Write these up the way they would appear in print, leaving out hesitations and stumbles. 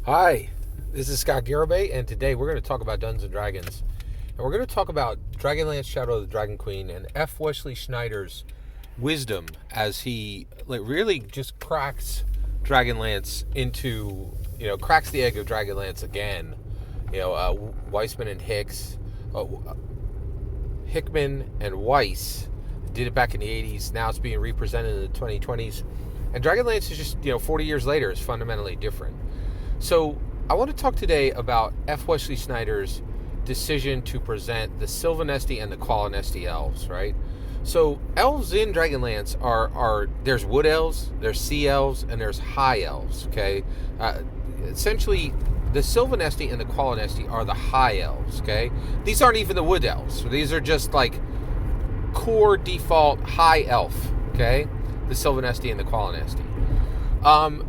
Hi, this is Scott Garibay, and today we're going to talk about Dungeons and Dragons. And we're going to talk about Dragonlance Shadow of the Dragon Queen and F. Wesley Schneider's wisdom as he really just cracks Dragonlance into, cracks the egg of Dragonlance again. Weissman and Hickman and Weiss did it back in the 80s. Now it's being represented in the 2020s. And Dragonlance is just, 40 years later is fundamentally different. So I want to talk today about F. Wesley Schneider's decision to present the Silvanesti and the Qualinesti elves, right? So elves in Dragonlance are there's wood elves, there's sea elves, and there's high elves, okay? Essentially, the Silvanesti and the Qualinesti are the high elves, okay? These aren't even the wood elves. These are just like core default high elf, okay? The Silvanesti and the Qualinesti.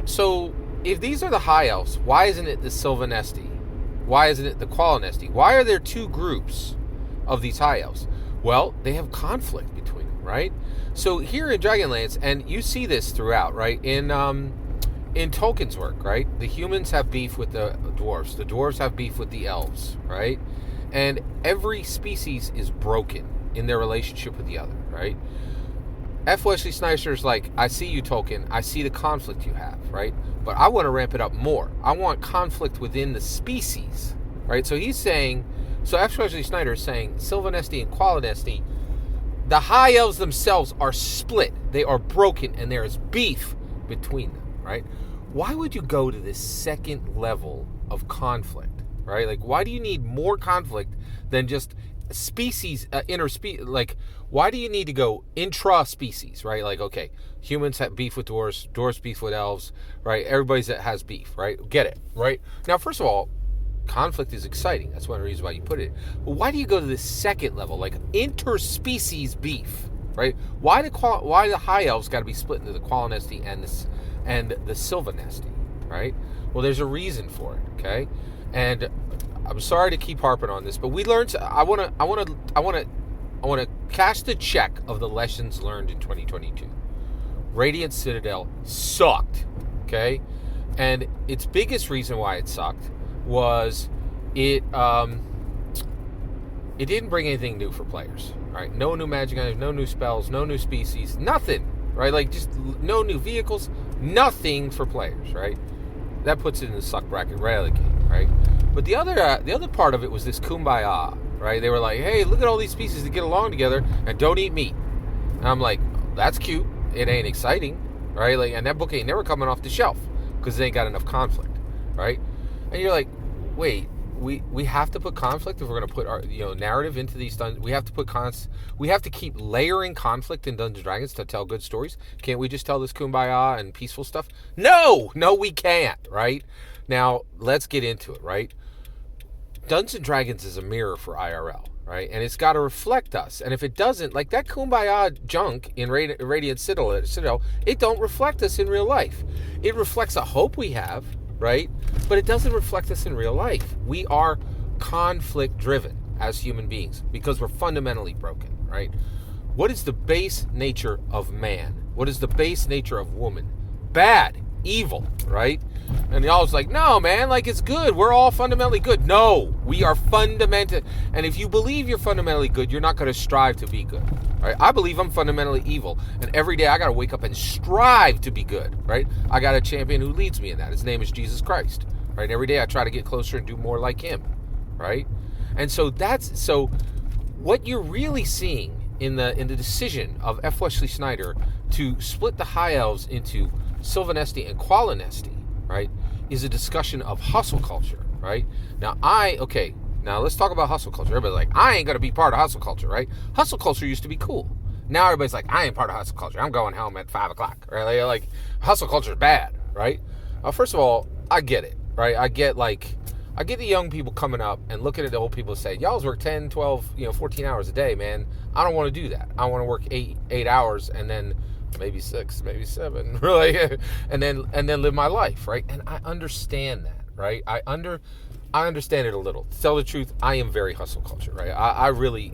So if these are the high elves, why isn't it the Silvanesti? Why isn't it the Qualinesti? Why are there two groups of these high elves? Well, they have conflict between them, right? So here in Dragonlance, and you see this throughout, right? In Tolkien's work, right? The humans have beef with the dwarves have beef with the elves, right? And every species is broken in their relationship with the other, right? F. Wesley Snyder's like, I see you, Tolkien. I see the conflict you have, right? But I want to ramp it up more. I want conflict within the species, right? So he's saying, F. Wesley Snyder is saying, Silvanesti and Qualinesti, the high elves themselves are split. They are broken, and there is beef between them, right? Why would you go to this second level of conflict, right? Like, why do you need more conflict than just species, interspecies? Like, why do you need to go intra-species, right? Like, okay, humans have beef with dwarves beef with elves, right? Everybody's that has beef, right? Get it, right? Now, first of all, conflict is exciting. That's one of the reasons why you put it. But why do you go to this second level, like interspecies beef, right? Why the high elves got to be split into the Qualinesti and the Silvanesti, right? Well, there's a reason for it, okay? And I'm sorry to keep harping on this, but we learned. I want to cash the check of the lessons learned in 2022. Radiant Citadel sucked, okay? And its biggest reason why it sucked was it didn't bring anything new for players, right? No new magic items, no new spells, no new species, nothing, right? Like, just no new vehicles, nothing for players, right? That puts it in the suck bracket right out of the gate, right? But the other part of it was this kumbaya, right? They were like, hey, look at all these species that get along together and don't eat meat. And I'm like, that's cute. It ain't exciting, right? Like, and that book ain't never coming off the shelf because they ain't got enough conflict, right? And you're like, wait, we have to put conflict if we're going to put our narrative into these dungeons. We have to keep layering conflict in Dungeons & Dragons to tell good stories. Can't we just tell this kumbaya and peaceful stuff? No, we can't, right? Now, let's get into it, right? Dungeons & Dragons is a mirror for IRL, right? And it's got to reflect us. And if it doesn't, like that kumbaya junk in Radiant Citadel, it don't reflect us in real life. It reflects a hope we have, right? But it doesn't reflect us in real life. We are conflict-driven as human beings because we're fundamentally broken, right? What is the base nature of man? What is the base nature of woman? Bad, evil, right? And y'all was like, no, man, like, it's good. We're all fundamentally good. No, we are fundamental. And if you believe you're fundamentally good, you're not going to strive to be good, right? I believe I'm fundamentally evil. And every day I got to wake up and strive to be good, right? I got a champion who leads me in that. His name is Jesus Christ, right? And every day I try to get closer and do more like him, right? And so so what you're really seeing in the decision of F. Wesley Snyder to split the high elves into Silvanesti and Qualinesti, right, is a discussion of hustle culture, right? Now let's talk about hustle culture. Everybody's like, I ain't going to be part of hustle culture, right? Hustle culture used to be cool. Now everybody's like, I ain't part of hustle culture. I'm going home at 5 o'clock, right? Like hustle culture is bad, right? First of all, I get it, right? I get the young people coming up and looking at the old people and saying, y'all's work 10, 12, 14 hours a day, man. I don't want to do that. I want to work eight hours and then maybe 6, maybe 7, really, and then live my life, right? And I understand that, right? I understand it a little. To tell the truth, I am very hustle culture, right? I really,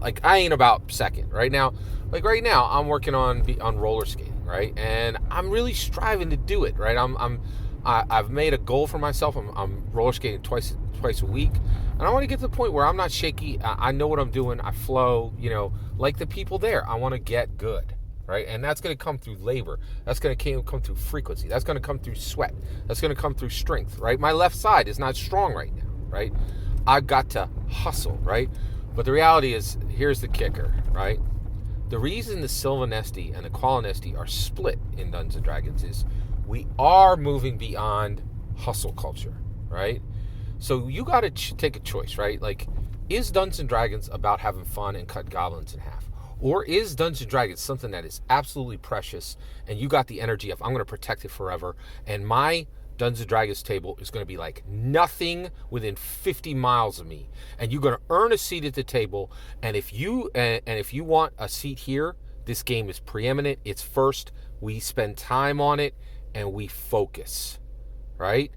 like, I ain't about second right now. Like right now, I'm working on roller skating, right? And I'm really striving to do it, right? I'm I've made a goal for myself. I'm roller skating twice a week, and I want to get to the point where I'm not shaky. I know what I'm doing. I flow, like the people there. I want to get good, right? And that's going to come through labor. That's going to come through frequency. That's going to come through sweat. That's going to come through strength, right? My left side is not strong right now, right? I've got to hustle, right? But the reality is, here's the kicker, right? The reason the Silvanesti and the Qualinesti are split in Dungeons & Dragons is we are moving beyond hustle culture, right? So you got to take a choice, right? Like, is Dungeons & Dragons about having fun and cut goblins in half? Or is Dungeons & Dragons something that is absolutely precious and you got the energy of, I'm going to protect it forever, and my Dungeons & Dragons table is going to be like nothing within 50 miles of me, and you're going to earn a seat at the table, and if you want a seat here, this game is preeminent, it's first, we spend time on it, and we focus, right?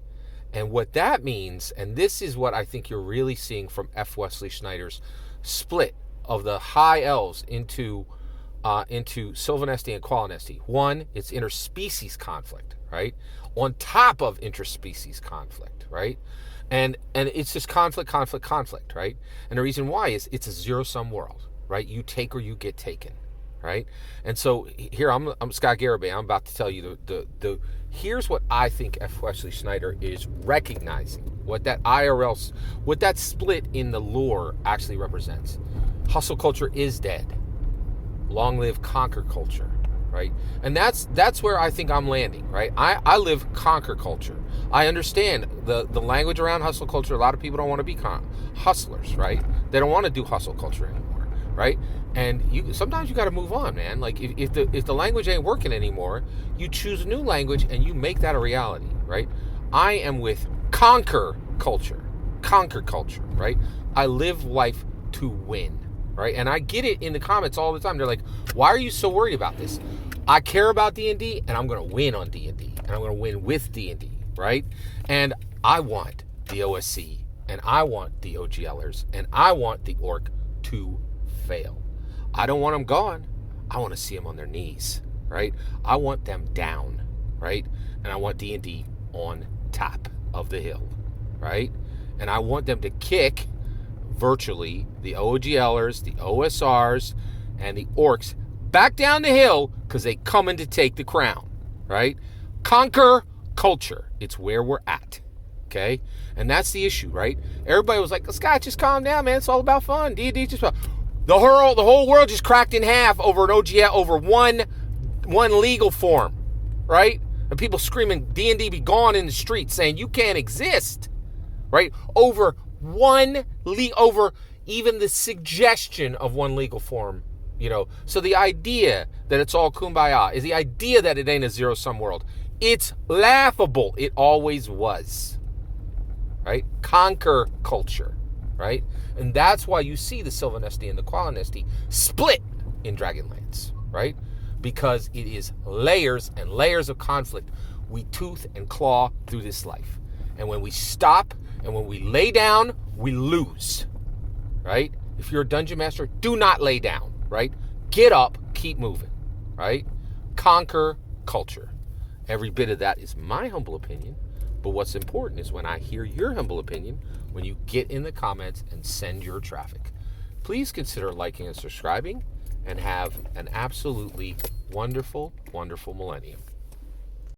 And what that means, and this is what I think you're really seeing from F. Wesley Schneider's split of the high elves into Silvanesti and Qualinesti. One, it's interspecies conflict, right? On top of interspecies conflict, right? And it's just conflict, right? And the reason why is it's a zero-sum world, right? You take or you get taken, right? And so here I'm Scott Garibay. I'm about to tell you the here's what I think F. Wesley Schneider is recognizing, what that what that split in the lore actually represents. Hustle culture is dead. Long live conquer culture, right? And that's where I think I'm landing, right? I live conquer culture. I understand the language around hustle culture. A lot of people don't want to be hustlers, right? They don't want to do hustle culture anymore, right? And sometimes you got to move on, man. Like if the language ain't working anymore, you choose a new language and you make that a reality, right? I am with conquer culture, right? I live life to win. Right? And I get it in the comments all the time. They're like, why are you so worried about this? I care about D&D, and I'm going to win on D&D, and I'm going to win with D&D, right? And I want the OSC, and I want the OGLers, and I want the orc to fail. I don't want them gone. I want to see them on their knees, right? I want them down, right? And I want D&D on top of the hill, right? And I want them to kick virtually the OGLers, the OSRs, and the orcs back down the hill because they coming to take the crown, right? Conquer culture. It's where we're at, okay? And that's the issue, right? Everybody was like, Scott, just calm down, man. It's all about fun. D&D just about... The whole world just cracked in half over an OGL, over one legal form, right? And people screaming, D&D be gone in the streets, saying you can't exist, right? Over even the suggestion of one legal form, So the idea that it's all kumbaya is the idea that it ain't a zero-sum world. It's laughable. It always was, right? Conquer culture, right? And that's why you see the Silvanesti and the Qualinesti split in Dragonlance, right? Because it is layers and layers of conflict. We tooth and claw through this life. And when we stop and when we lay down, we lose, right? If you're a dungeon master, do not lay down, right? Get up, keep moving, right? Conquer culture. Every bit of that is my humble opinion, but what's important is when I hear your humble opinion, when you get in the comments and send your traffic. Please consider liking and subscribing, and have an absolutely wonderful, wonderful millennium.